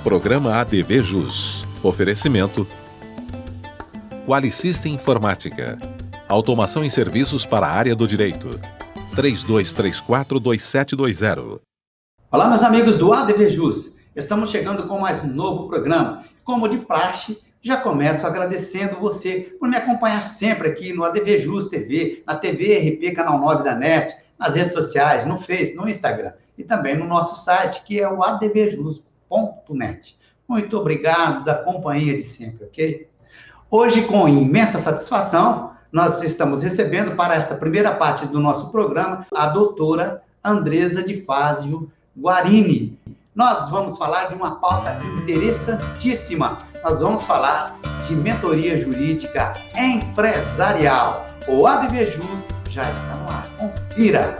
Programa ADV Jus. Oferecimento Qualisystem Informática. Automação em serviços para a área do direito. 3234-2720. Olá, meus amigos do ADV Jus. Estamos chegando com mais um novo programa. Como de praxe, já começo agradecendo você por me acompanhar sempre aqui no ADV Jus TV, na TV RP Canal 9 da NET, nas redes sociais, no Face, no Instagram e também no nosso site, que é o advjus.net. Muito obrigado da companhia de sempre, ok? Hoje, com imensa satisfação, nós estamos recebendo para esta primeira parte do nosso programa a doutora Andresa de Fázio Guarini. Nós vamos falar de uma pauta interessantíssima. Nós vamos falar de mentoria jurídica empresarial. O ADV Jus já está no ar. Confira!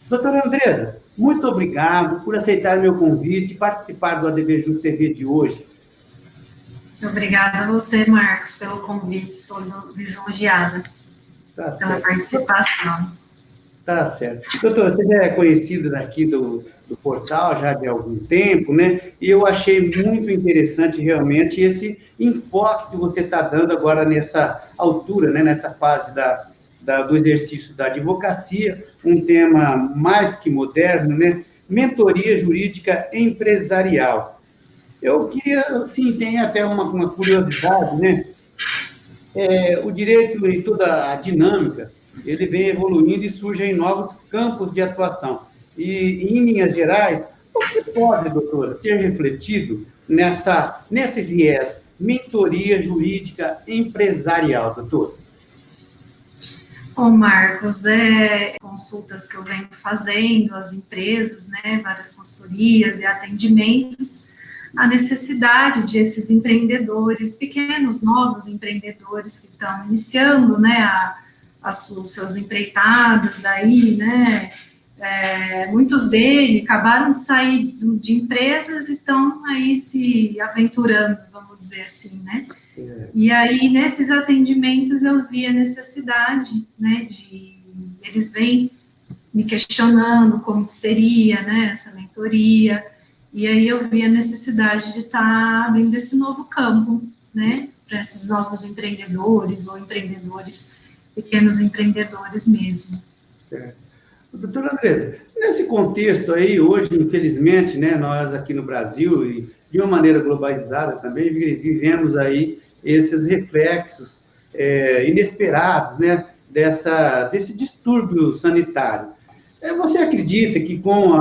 Doutora Andresa, muito obrigado por aceitar meu convite e participar do ADV Jus TV de hoje. Obrigada a você, Marcos, pelo convite. Sou lisonjeada pela participação. Tá certo. Doutora, você já é conhecida daqui do portal já de algum tempo, né? E eu achei muito interessante realmente esse enfoque que você está dando agora nessa altura, né? Nessa fase do exercício da advocacia, um tema mais que moderno, né? Mentoria jurídica empresarial. Eu queria, assim, tem até uma curiosidade, né? O direito e toda a dinâmica, ele vem evoluindo e surgem novos campos de atuação. E, em linhas gerais, o que pode, doutora, ser refletido nesse viés mentoria jurídica empresarial, doutora? Bom, Marcos, consultas que eu venho fazendo, as empresas, né, várias consultorias e atendimentos, a necessidade de esses empreendedores, pequenos, novos empreendedores que estão iniciando, né, os seus empreitados aí, né, muitos deles acabaram de sair de empresas e estão aí se aventurando, vamos dizer assim, né. E aí, nesses atendimentos, eu vi a necessidade, né, eles vêm me questionando como que seria, né, essa mentoria, e aí eu vi a necessidade de estar abrindo esse novo campo, né, para esses novos empreendedores ou empreendedores, pequenos empreendedores mesmo. Doutora Andresa, nesse contexto aí, hoje, infelizmente, né, nós aqui no Brasil, e de uma maneira globalizada também, vivemos aí esses reflexos inesperados, né, desse distúrbio sanitário. Você acredita que com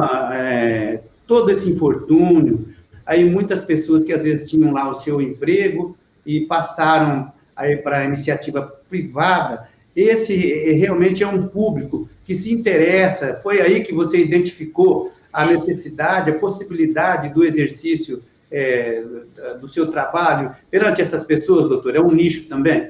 todo esse infortúnio, aí muitas pessoas que às vezes tinham lá o seu emprego e passaram aí para a iniciativa privada, esse realmente é um público que se interessa, foi aí que você identificou a necessidade, a possibilidade do exercício do seu trabalho perante essas pessoas, doutor? É um nicho também?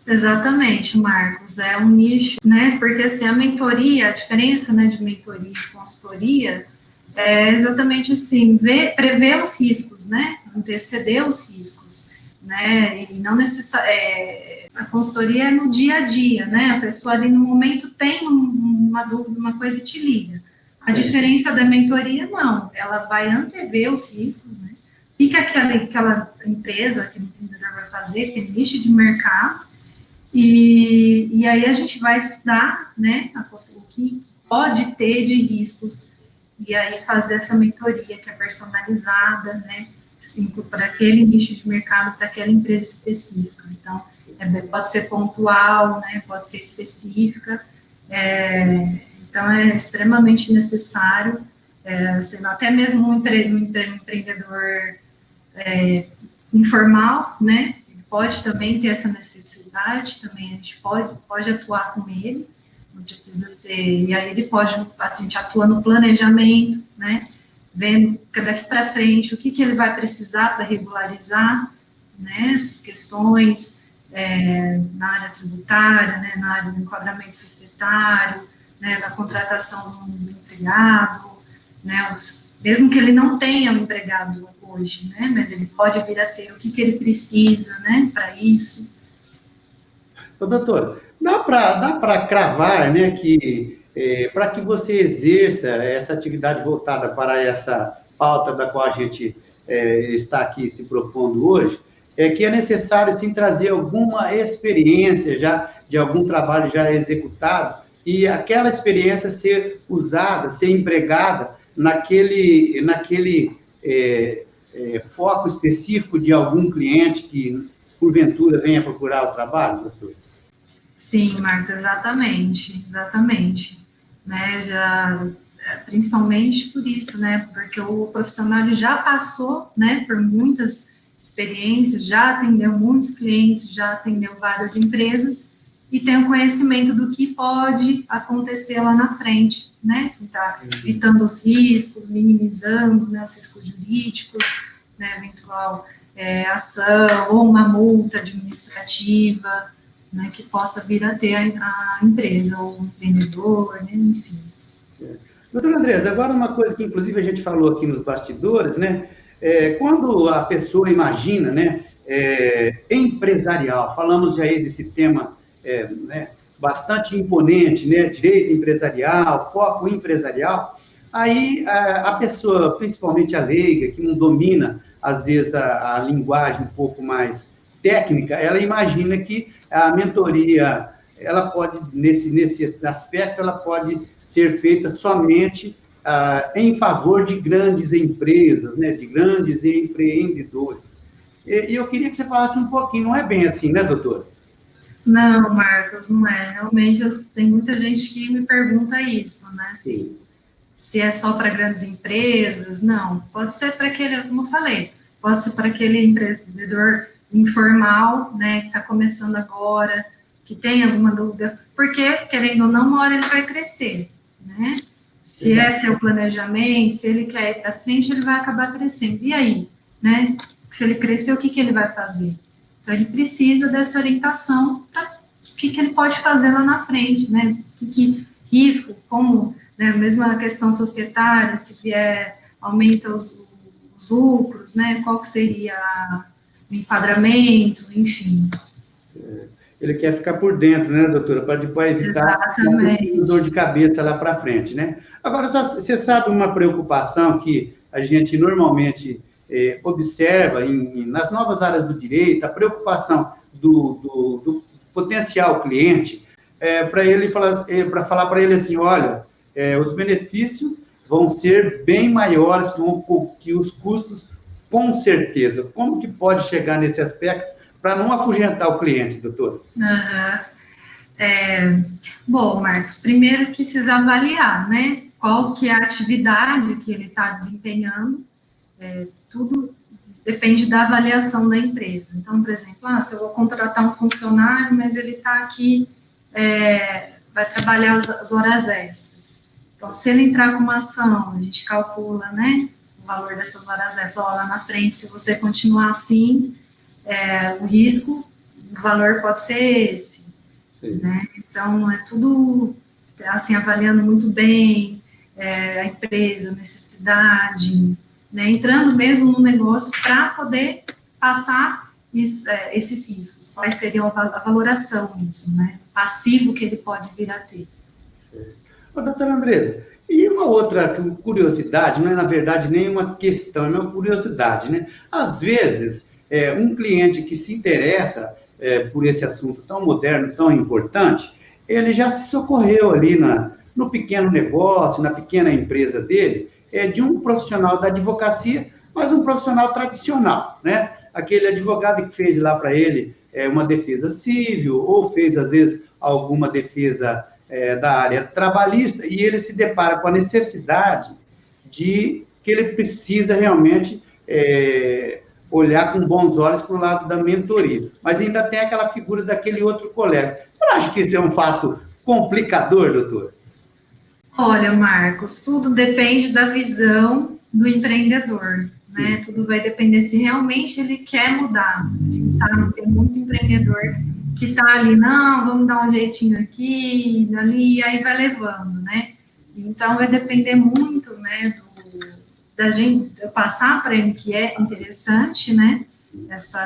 Exatamente, Marcos, é um nicho, né, porque assim, a mentoria, a diferença, né, de mentoria e consultoria é exatamente assim, prever os riscos, né, anteceder os riscos, né, e não necessariamente, a consultoria é no dia a dia, né, a pessoa ali no momento tem uma dúvida, uma coisa e te liga. A diferença da mentoria, não, ela vai antever os riscos, né, fica aquela empresa que o empreendedor vai fazer, aquele nicho de mercado, e aí a gente vai estudar, né, o que pode ter de riscos, e aí fazer essa mentoria que é personalizada, né, assim, para aquele nicho de mercado, para aquela empresa específica. Então, pode ser pontual, né, pode ser específica, então é extremamente necessário, até mesmo um empreendedor informal, né, pode também ter essa necessidade, também a gente pode atuar com ele, não precisa ser, e aí a gente atua no planejamento, né, vendo daqui para frente o que ele vai precisar para regularizar, né, essas questões na área tributária, né, na área do enquadramento societário, né, da contratação do empregado, né, mesmo que ele não tenha um empregado hoje, né, mas ele pode vir a ter o que ele precisa, né, para isso. Ô, doutor, dá para cravar, né, que para que você exerça essa atividade voltada para essa pauta da qual a gente está aqui se propondo hoje, que é necessário, sim, trazer alguma experiência já, de algum trabalho já executado, e aquela experiência ser usada, ser empregada naquele foco específico de algum cliente que, porventura, venha procurar o trabalho, doutor? Sim, Marcos, exatamente. Né, principalmente por isso, né, porque o profissional já passou, né, por muitas experiências, já atendeu muitos clientes, já atendeu várias empresas e tem o conhecimento do que pode acontecer lá na frente, né, tá evitando os riscos, minimizando, né, os riscos jurídicos, né, eventual ação ou uma multa administrativa, né, que possa vir a ter a empresa ou o empreendedor, né, enfim. Doutora Andresa, agora uma coisa que inclusive a gente falou aqui nos bastidores, né, quando a pessoa imagina, né, empresarial, falamos aí desse tema né, bastante imponente, né, direito empresarial, foco empresarial, aí a pessoa, principalmente a leiga, que não domina, às vezes, a linguagem um pouco mais técnica, ela imagina que a mentoria, ela pode, nesse aspecto, ela pode ser feita somente em favor de grandes empresas, né, de grandes empreendedores. E eu queria que você falasse um pouquinho, não é bem assim, né, doutora? Não, Marcos, não é. Realmente, tem muita gente que me pergunta isso, né, se é só para grandes empresas, não. Pode ser para aquele, como eu falei, pode ser para aquele empreendedor informal, né, que está começando agora, que tem alguma dúvida, porque, querendo ou não, uma hora ele vai crescer, né? Se é seu planejamento, se ele quer ir para frente, ele vai acabar crescendo. E aí, né? Se ele crescer, o que ele vai fazer? Então, ele precisa dessa orientação para o que ele pode fazer lá na frente, né? Que risco, como, né, mesmo a questão societária, se vier, aumenta os lucros, né? Qual que seria o enquadramento, enfim. Ele quer ficar por dentro, né, doutora? Para evitar uma dor de cabeça lá para frente, né? Agora, você sabe uma preocupação que a gente normalmente observa nas novas áreas do direito, a preocupação do potencial cliente, para falar para ele assim, olha, os benefícios vão ser bem maiores que os custos, com certeza. Como que pode chegar nesse aspecto para não afugentar o cliente, doutor? Bom, Marcos, primeiro precisa avaliar, né, qual que é a atividade que ele está desempenhando, tudo depende da avaliação da empresa. Então, por exemplo, se eu vou contratar um funcionário, mas ele está aqui, vai trabalhar as horas extras. Então, se ele entrar com uma ação, a gente calcula, né, o valor dessas horas extras, lá na frente, se você continuar assim, o risco, o valor pode ser esse, né? Então, é tudo, assim, avaliando muito bem a empresa, a necessidade, né? Entrando mesmo no negócio para poder passar esses riscos, quais seriam a valoração mesmo, né? Passivo que ele pode vir a ter. Ô, doutora Andresa, e uma outra curiosidade, não é, na verdade, nenhuma questão, é uma curiosidade, né? Às vezes, um cliente que se interessa por esse assunto tão moderno, tão importante, ele já se socorreu ali no pequeno negócio, na pequena empresa dele, de um profissional da advocacia, mas um profissional tradicional, né? Aquele advogado que fez lá para ele uma defesa civil, ou fez, às vezes, alguma defesa da área trabalhista, e ele se depara com a necessidade de que ele precisa realmente olhar com bons olhos para o lado da mentoria. Mas ainda tem aquela figura daquele outro colega. Você não acha que isso é um fato complicador, doutor? Olha, Marcos, tudo depende da visão do empreendedor, né? Tudo vai depender se realmente ele quer mudar. A gente sabe que tem muito empreendedor que está ali, não, vamos dar um jeitinho aqui, ali, e aí vai levando, né? Então, vai depender muito, né, eu passar para ele que é interessante, né,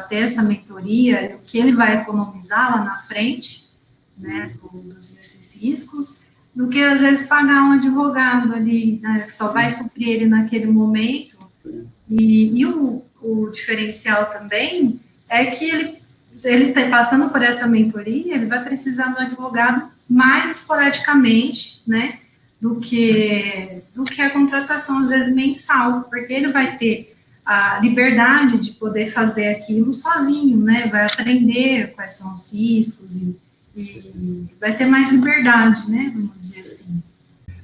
ter essa mentoria, o que ele vai economizar lá na frente, né, desses riscos, do que às vezes pagar um advogado ali, né, só vai suprir ele naquele momento. E o diferencial também é que ele tá passando por essa mentoria, ele vai precisar do advogado mais esporadicamente, né, do que a contratação, às vezes, mensal, porque ele vai ter a liberdade de poder fazer aquilo sozinho, né, vai aprender quais são os riscos e vai ter mais liberdade, né, vamos dizer assim.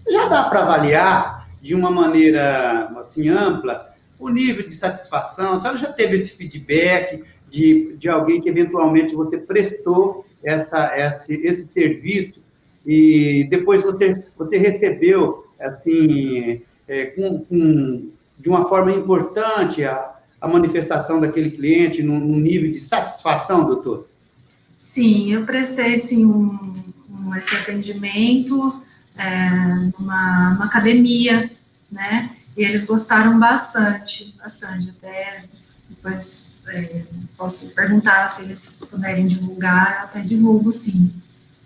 Já dá para avaliar, de uma maneira, assim, ampla, o nível de satisfação? A senhora já teve esse feedback de alguém que, eventualmente, você prestou esse serviço e depois você recebeu, assim, de uma forma importante a manifestação daquele cliente no nível de satisfação, doutor? Sim, eu prestei, sim, esse atendimento numa academia, né, e eles gostaram bastante, até depois posso perguntar se eles puderem divulgar, eu até divulgo, sim.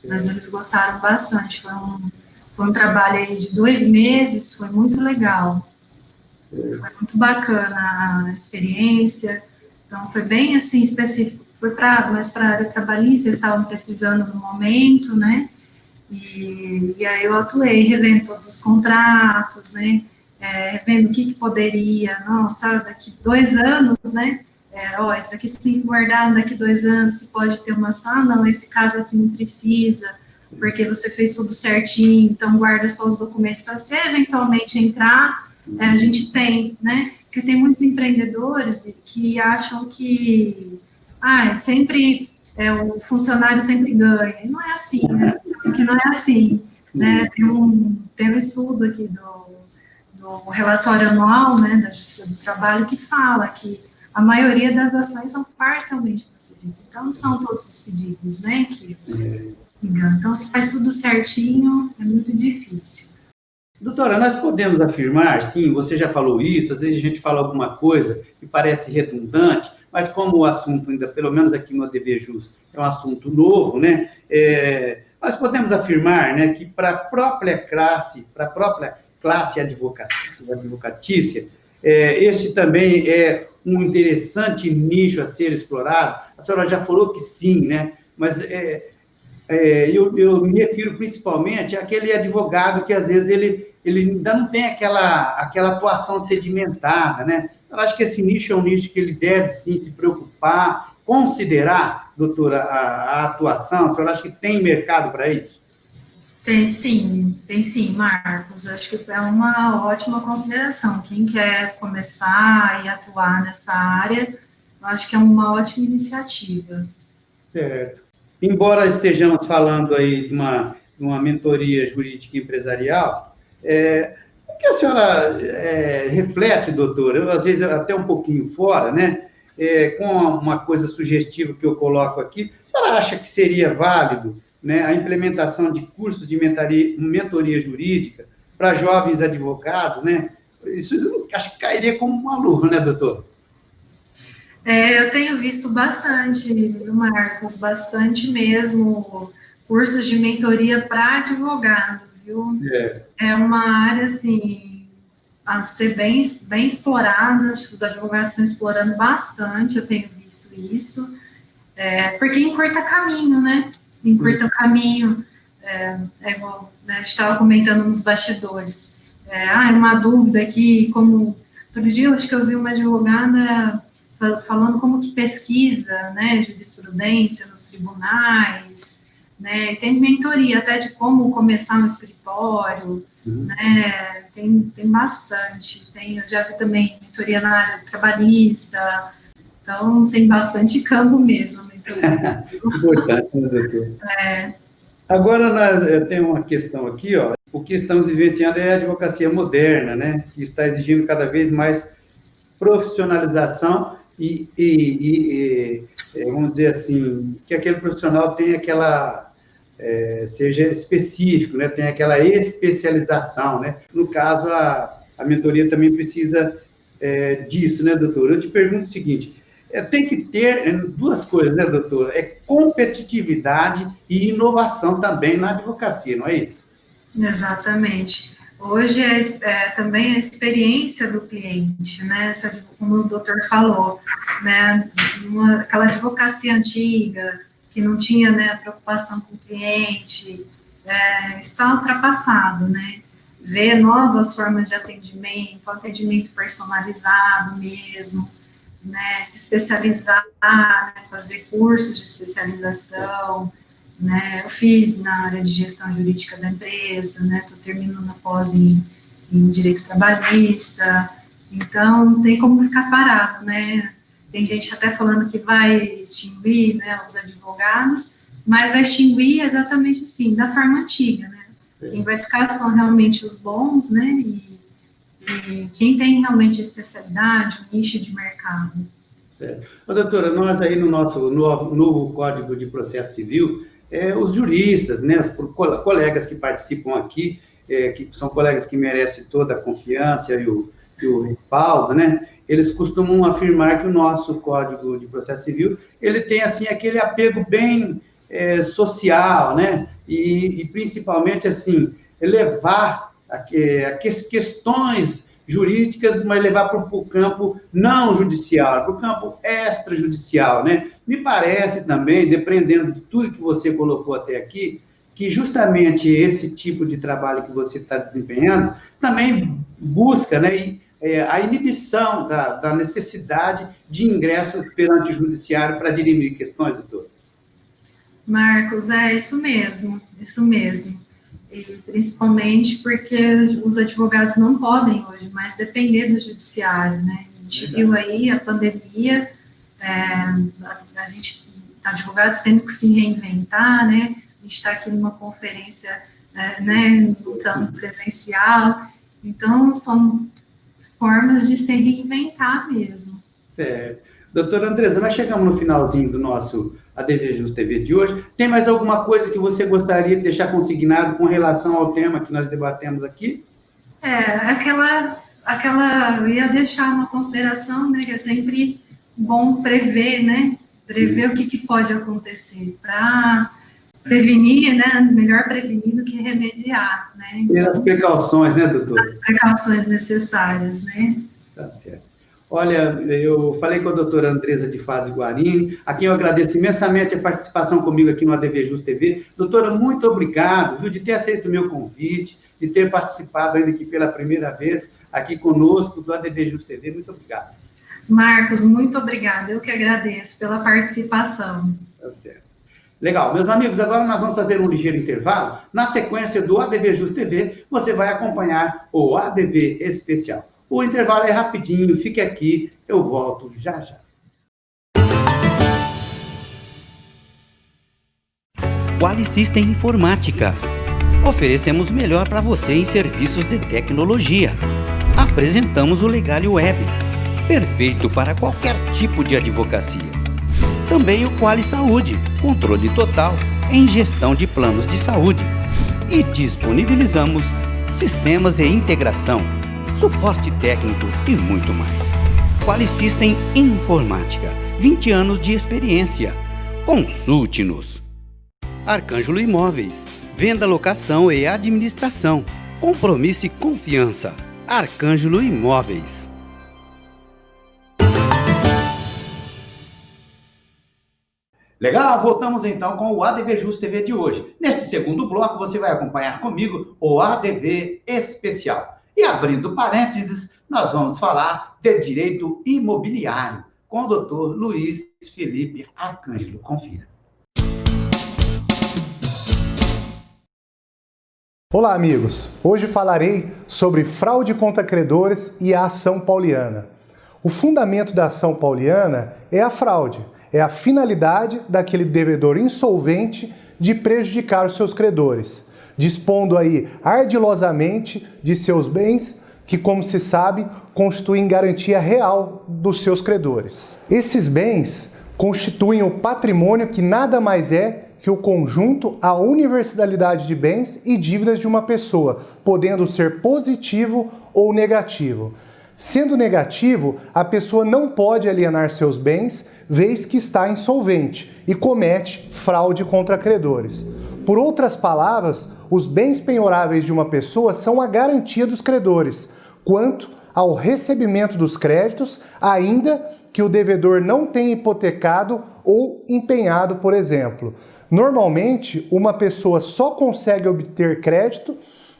Mas eles gostaram bastante, foi um trabalho aí de 2 meses, foi muito legal, foi muito bacana a experiência, então foi bem assim, específico, foi mais para a área trabalhista, eles estavam precisando no momento, né, e aí eu atuei, revendo todos os contratos, né, vendo o que poderia, nossa, daqui 2 anos, né, esse daqui você tem que guardar daqui 2 anos, que pode ter uma ação, não, esse caso aqui não precisa, porque você fez tudo certinho, então guarda só os documentos para se eventualmente entrar, a gente tem, né, porque tem muitos empreendedores que acham que, sempre, o funcionário sempre ganha, e não é assim, né, porque não é assim, né, tem um estudo aqui do relatório anual, né, da Justiça do Trabalho, que fala que a maioria das ações são parcialmente procedidas, então não são todos os pedidos, né, que eles enganam. Então, se faz tudo certinho, é muito difícil. Doutora, nós podemos afirmar, sim, você já falou isso, às vezes a gente fala alguma coisa que parece redundante, mas como o assunto ainda, pelo menos aqui no ADVJus, é um assunto novo, né, nós podemos afirmar, né, que para a própria classe advocatícia, esse também é um interessante nicho a ser explorado. A senhora já falou que sim, né? Mas eu me refiro principalmente àquele advogado que, às vezes, ele ainda não tem aquela atuação sedimentada, né? Eu acho que esse nicho é um nicho que ele deve, sim, se preocupar, considerar, doutora, a atuação. A senhora acha que tem mercado para isso? Tem sim, Marcos. Acho que é uma ótima consideração. Quem quer começar e atuar nessa área, eu acho que é uma ótima iniciativa. Certo. Embora estejamos falando aí de uma mentoria jurídica empresarial, o que a senhora reflete, doutora? Eu, às vezes, até um pouquinho fora, né? Com uma coisa sugestiva que eu coloco aqui, a senhora acha que seria válido, né, a implementação de cursos de mentoria jurídica para jovens advogados, né? Isso acho que cairia como uma luva, né, doutor? Eu tenho visto bastante, Marcos, bastante mesmo, cursos de mentoria para advogado, viu? É uma área, assim, a ser bem explorada, os advogados estão explorando bastante, eu tenho visto isso, porque encurta caminho, né? Encurta o caminho, igual, né, a gente estava comentando nos bastidores, uma dúvida aqui, como, outro dia eu acho que eu vi uma advogada falando como que pesquisa, né, jurisprudência nos tribunais, né, tem mentoria até de como começar um escritório, né, tem bastante, eu já vi também mentoria na área trabalhista, então tem bastante campo mesmo, mentoria. Importante, né, doutor? Agora, tem uma questão aqui, ó, o que estamos vivenciando é a advocacia moderna, né, que está exigindo cada vez mais profissionalização e vamos dizer assim, que aquele profissional tenha seja específico, né, tenha aquela especialização, né, no caso, a mentoria também precisa disso, né, doutor? Eu te pergunto o seguinte, tem que ter duas coisas, né, doutor? Competitividade e inovação também na advocacia, não é isso? Exatamente. Hoje também a experiência do cliente, né? Como o doutor falou, né? Aquela advocacia antiga, que não tinha, né, a preocupação com o cliente, está ultrapassado, né? Ver novas formas de atendimento personalizado mesmo, né? Se especializar, né, fazer cursos de especialização, né? Eu fiz na área de gestão jurídica da empresa, né? Estou terminando a pós em direito trabalhista, então não tem como ficar parado, né? Tem gente até falando que vai extinguir, né, os advogados, mas vai extinguir exatamente assim, da forma antiga, né? Quem vai ficar são realmente os bons, né? E quem tem realmente especialidade, o nicho de mercado. Certo. Doutora, nós aí no nosso novo Código de Processo Civil, os juristas, né, os colegas que participam aqui, que são colegas que merecem toda a confiança e o respaldo, né, eles costumam afirmar que o nosso Código de Processo Civil, ele tem, assim, aquele apego bem social, né, e principalmente, assim, levar questões jurídicas, mas levar para o campo não judicial, para o campo extrajudicial, né? Me parece também, dependendo de tudo que você colocou até aqui, que justamente esse tipo de trabalho que você está desempenhando também busca, né, a inibição da necessidade de ingresso perante o judiciário para dirimir questões, doutor. Marcos, isso mesmo, isso mesmo. E principalmente porque os advogados não podem hoje mais depender do judiciário, né? A gente viu aí a pandemia, advogados tendo que se reinventar, né? A gente está aqui numa conferência, né, lutando presencial, então são formas de se reinventar mesmo. Certo. Doutora Andresa, nós chegamos no finalzinho do nosso ADVJus TV de hoje. Tem mais alguma coisa que você gostaria de deixar consignado com relação ao tema que nós debatemos aqui? Eu ia deixar uma consideração, né, que é sempre bom prever, né, prever o que pode acontecer, para prevenir, né, melhor prevenir do que remediar, né. Então, e as precauções, né, doutor? As precauções necessárias, né. Tá certo. Olha, eu falei com a doutora Andresa de Faz Guarini, a quem eu agradeço imensamente a participação comigo aqui no ADVJus TV. Doutora, muito obrigado, viu, de ter aceito o meu convite, de ter participado ainda aqui pela primeira vez, aqui conosco do ADVJus TV. Muito obrigado. Marcos, muito obrigada. Eu que agradeço pela participação. Tá certo. Legal. Meus amigos, agora nós vamos fazer um ligeiro intervalo. Na sequência do ADVJus TV, você vai acompanhar o ADV Especial. O intervalo é rapidinho, fique aqui, eu volto já já. Quali System Informática. Oferecemos o melhor para você em serviços de tecnologia. Apresentamos o Legale Web, perfeito para qualquer tipo de advocacia. Também o Quali Saúde, controle total em gestão de planos de saúde. E disponibilizamos sistemas e integração, suporte técnico e muito mais. Quali System Informática, 20 anos de experiência. Consulte-nos. Arcângelo Imóveis, venda, locação e administração. Compromisso e confiança. Arcângelo Imóveis. Legal, voltamos então com o ADVJus TV de hoje. Neste segundo bloco, você vai acompanhar comigo o ADV Especial. E abrindo parênteses, nós vamos falar de direito imobiliário com o Dr. Luiz Felipe Arcângelo. Confira. Olá, amigos. Hoje falarei sobre fraude contra credores e a ação pauliana. O fundamento da ação pauliana é a fraude, é a finalidade daquele devedor insolvente de prejudicar os seus credores, dispondo aí ardilosamente de seus bens que, como se sabe, constituem garantia real dos seus credores. Esses bens constituem o patrimônio que nada mais é que o conjunto, a universalidade de bens e dívidas de uma pessoa, podendo ser positivo ou negativo. Sendo negativo, a pessoa não pode alienar seus bens, vez que está insolvente e comete fraude contra credores. Por outras palavras, os bens penhoráveis de uma pessoa são a garantia dos credores, quanto ao recebimento dos créditos, ainda que o devedor não tenha hipotecado ou empenhado, por exemplo. Normalmente, uma pessoa só consegue obter crédito,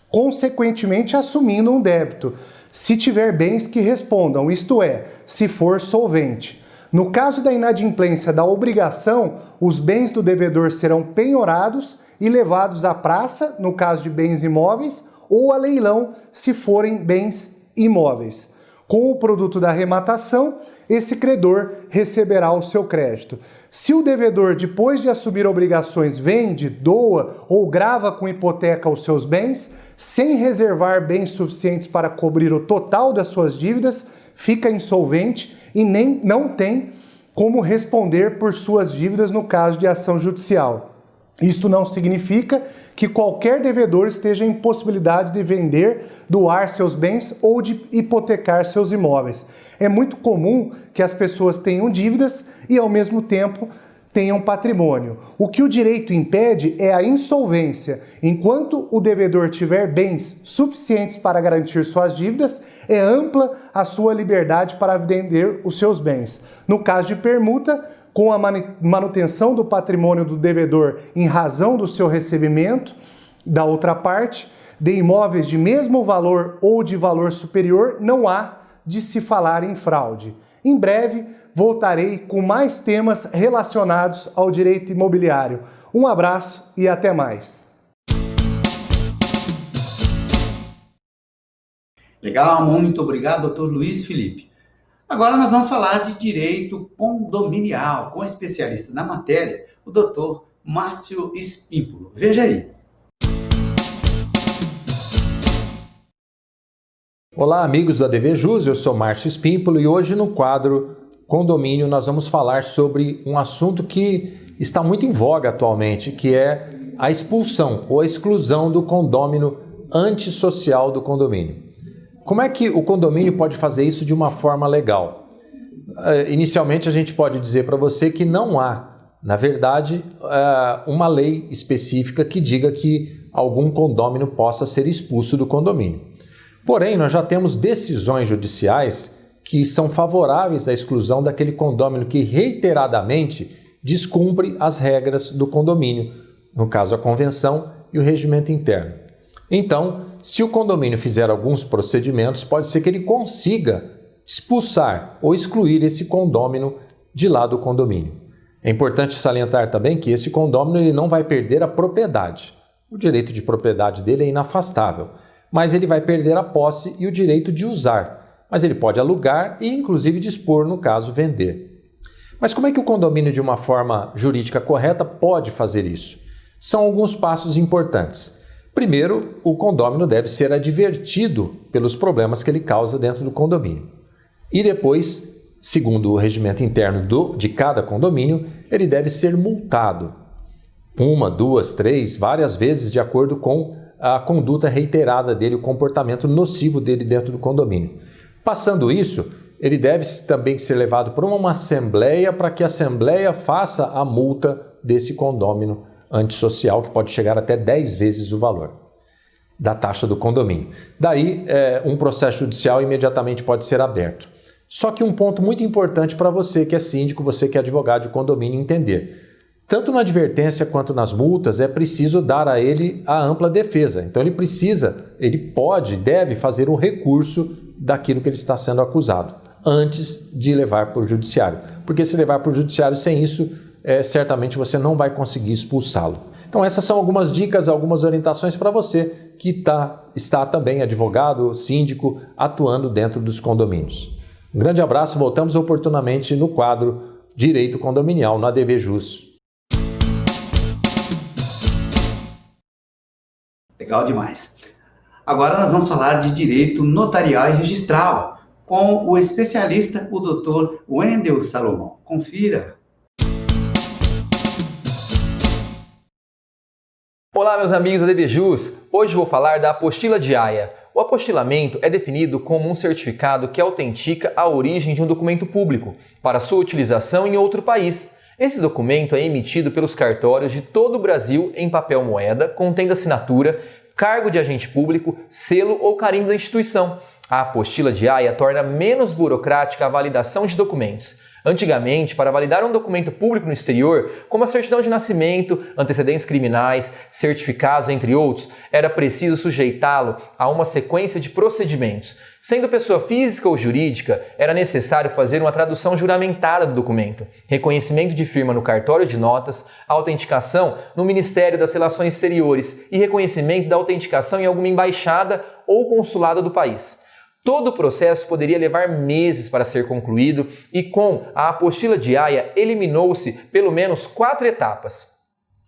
consequentemente assumindo um débito, se tiver bens que respondam, isto é, se for solvente. No caso da inadimplência da obrigação, os bens do devedor serão penhorados e levados à praça, no caso de bens imóveis, ou a leilão, se forem bens imóveis. Com o produto da arrematação, esse credor receberá o seu crédito. Se o devedor, depois de assumir obrigações, vende, doa ou grava com hipoteca os seus bens, sem reservar bens suficientes para cobrir o total das suas dívidas, fica insolvente e não tem como responder por suas dívidas no caso de ação judicial. Isto não significa que qualquer devedor esteja em possibilidade de vender, doar seus bens ou de hipotecar seus imóveis. É muito comum que as pessoas tenham dívidas e, ao mesmo tempo, tenham patrimônio. O que o direito impede é a insolvência. Enquanto o devedor tiver bens suficientes para garantir suas dívidas, é ampla a sua liberdade para vender os seus bens. No caso de permuta, com a manutenção do patrimônio do devedor em razão do seu recebimento da outra parte, de imóveis de mesmo valor ou de valor superior, não há de se falar em fraude. Em breve, voltarei com mais temas relacionados ao direito imobiliário. Um abraço e até mais. Legal, muito obrigado, doutor Luiz Felipe. Agora nós vamos falar de direito condominial, com especialista na matéria, o doutor Márcio Espímpolo. Veja aí. Olá, amigos do ADV Jus, eu sou Márcio Espímpolo e hoje no quadro Condomínio nós vamos falar sobre um assunto que está muito em voga atualmente, que é a expulsão ou a exclusão do condômino antissocial do condomínio. Como é que o condomínio pode fazer isso de uma forma legal? Inicialmente a gente pode dizer para você que não há, na verdade, uma lei específica que diga que algum condômino possa ser expulso do condomínio. Porém, nós já temos decisões judiciais que são favoráveis à exclusão daquele condômino que reiteradamente descumpre as regras do condomínio, no caso a convenção e o regimento interno. Então, se o condomínio fizer alguns procedimentos, pode ser que ele consiga expulsar ou excluir esse condômino de lá do condomínio. É importante salientar também que esse condômino ele não vai perder a propriedade. O direito de propriedade dele é inafastável, mas ele vai perder a posse e o direito de usar. Mas ele pode alugar e, inclusive, dispor, no caso, vender. Mas como é que o condomínio, de uma forma jurídica correta, pode fazer isso? São alguns passos importantes. Primeiro, o condômino deve ser advertido pelos problemas que ele causa dentro do condomínio. E depois, segundo o regimento interno de cada condomínio, ele deve ser multado. 1, 2, 3, várias vezes, de acordo com a conduta reiterada dele, o comportamento nocivo dele dentro do condomínio. Passando isso, ele deve também ser levado para uma assembleia para que a assembleia faça a multa desse condômino antissocial, que pode chegar até 10 vezes o valor da taxa do condomínio. Daí, um processo judicial imediatamente pode ser aberto. Só que um ponto muito importante para você que é síndico, você que é advogado de condomínio, entender. Tanto na advertência quanto nas multas, é preciso dar a ele a ampla defesa. Então ele pode, deve fazer um recurso daquilo que ele está sendo acusado, antes de levar para o judiciário. Porque se levar para o judiciário sem isso, certamente você não vai conseguir expulsá-lo. Então essas são algumas dicas, algumas orientações para você que está também advogado, síndico, atuando dentro dos condomínios. Um grande abraço, voltamos oportunamente no quadro Direito Condominial, no ADV Jus. Legal demais. Agora nós vamos falar de direito notarial e registral, com o especialista, o Dr. Wendel Salomão. Confira. Olá, meus amigos da DVJUS! Hoje vou falar da apostila de Haia. O apostilamento é definido como um certificado que autentica a origem de um documento público para sua utilização em outro país. Esse documento é emitido pelos cartórios de todo o Brasil em papel moeda, contendo assinatura, cargo de agente público, selo ou carimbo da instituição. A apostila de Haia torna menos burocrática a validação de documentos. Antigamente, para validar um documento público no exterior, como a certidão de nascimento, antecedentes criminais, certificados, entre outros, era preciso sujeitá-lo a uma sequência de procedimentos. Sendo pessoa física ou jurídica, era necessário fazer uma tradução juramentada do documento, reconhecimento de firma no cartório de notas, autenticação no Ministério das Relações Exteriores e reconhecimento da autenticação em alguma embaixada ou consulado do país. Todo o processo poderia levar meses para ser concluído e com a apostila de Haia eliminou-se pelo menos 4 etapas.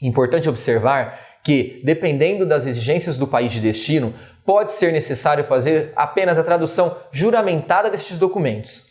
Importante observar que, dependendo das exigências do país de destino, pode ser necessário fazer apenas a tradução juramentada destes documentos.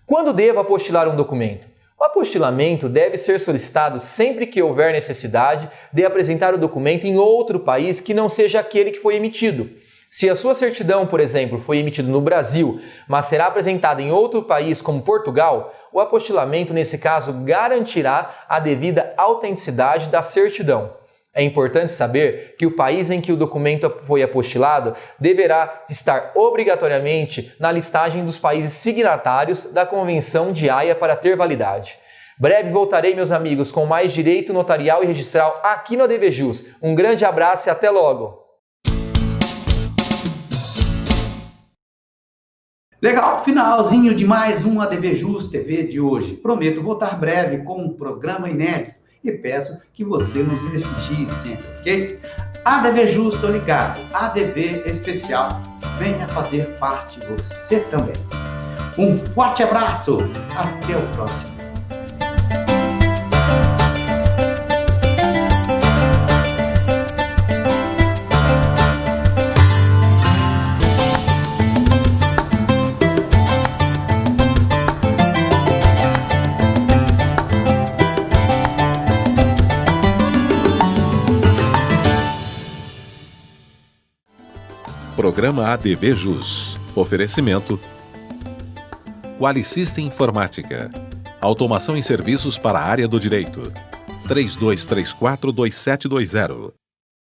Quando devo apostilar um documento? O apostilamento deve ser solicitado sempre que houver necessidade de apresentar o documento em outro país que não seja aquele que foi emitido. Se a sua certidão, por exemplo, foi emitida no Brasil, mas será apresentada em outro país como Portugal, o apostilamento, nesse caso, garantirá a devida autenticidade da certidão. É importante saber que o país em que o documento foi apostilado deverá estar obrigatoriamente na listagem dos países signatários da Convenção de Haia para ter validade. Breve voltarei, meus amigos, com mais direito notarial e registral aqui no ADVJUS. Um grande abraço e até logo! Legal, finalzinho de mais um ADVJUS TV de hoje. Prometo voltar breve com um programa inédito e peço que você nos prestigie sempre, ok? ADVJUS, tô ligado, ADV especial, venha fazer parte você também. Um forte abraço, até o próximo. Programa ADVJUS. Oferecimento Qualisystem Informática. Automação em serviços para a área do direito. 3234-2720.